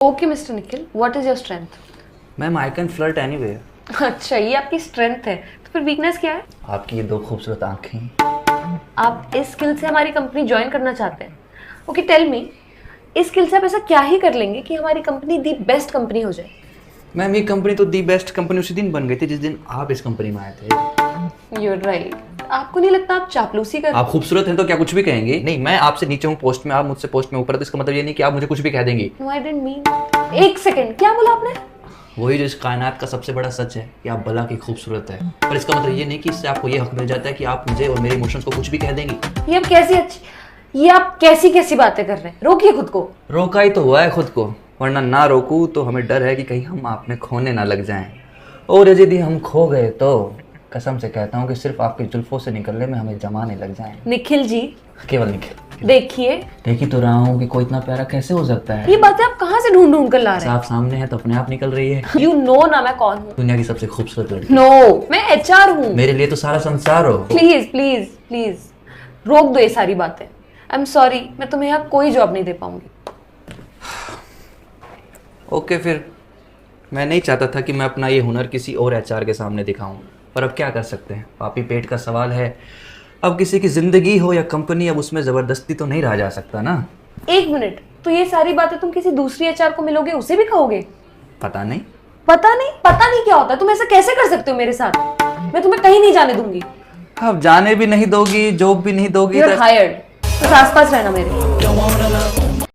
Okay mister Nikhil, what is your strength? Ma'am I can flirt anyway. अच्छा, ये आपकी strength है, तो फिर वीकनेस क्या है? आपकी ये दो खूबसूरत आंखें। आप इस स्किल से हमारी कंपनी ज्वाइन करना चाहते हैं? ओके टेल मी, इस स्किल से आप ऐसा क्या ही कर लेंगे कि हमारी कंपनी दी बेस्ट कंपनी हो जाए? मैम ये कंपनी तो दी बेस्ट कंपनी उसी दिन बन गई थी जिस दिन आप इस कंपनी में आए थे। You're right. आपको नहीं लगता आप चापलूसी कर? आप खूबसूरत हैं तो क्या कुछ भी कहेंगे? नहीं, मैं आपसे नीचे हूँ पोस्ट में, आप मुझसे पोस्ट में ऊपर, तो इसका मतलब ये नहीं कि आप मुझे कुछ भी कह देंगी। No I didn't mean. एक सेकंड, क्या बोला आपने? वही जो इस कायनात का सबसे बड़ा सच है कि आप भला की खूबसूरत है, पर इसका मतलब ये नहीं कि इससे आपको ये हक मिल जाता है कि आप मुझे और मेरे इमोशंस को कुछ भी कह देंगी। ये आप कैसी कैसी बातें कर रहे हैं? रोकिए खुद को। रोका ही तो हुआ है खुद को, वरना ना रोकूं तो हमें डर है कि कहीं हम आप में खोने ना लग जाएं, और यदि हम खो गए तो कसम से कहता हूँ कि सिर्फ आपकी जुल्फों से निकलने में हमें जमाने लग जाएं। निखिल जी, केवल निखिल। देखिए, देख ही तो रहा हूँ कि कोई इतना प्यारा कैसे हो सकता है। ये बातें आप कहाँ से ढूंढ ढूंढ कर ला रहे हैं? आप सामने है तो अपने आप निकल रही है। यू नो ना मैं कौन हूँ? दुनिया की सबसे खूबसूरत लड़की। नो, मैं एचआर हूँ। मेरे लिए तो सारा संसार हो। प्लीज प्लीज प्लीज रोक दो ये सारी बातें। आई एम सॉरी, मैं तुम्हें यहाँ कोई जॉब नहीं दे पाऊंगी। ओके फिर, मैं नहीं चाहता था कि मैं अपना ये हुनर किसी और एचआर के सामने दिखाऊं, पर अब क्या कर सकते हैं, पापी पेट का सवाल है। अब किसी की जिंदगी हो या कंपनी, अब उसमें जबरदस्ती तो नहीं रहा जा सकता ना। एक मिनट, तो ये सारी बातें तुम किसी दूसरी एचआर को मिलोगे उसे भी कहोगे? पता नहीं। पता नहीं? पता नहीं क्या होता है? तुम ऐसा कैसे कर सकते हो मेरे साथ? मैं तुम्हें कहीं नहीं जाने दूंगी। अब जाने भी नहीं दोगी, जॉब भी नहीं दोगी। You're hired। तो आसपास रहना मेरे।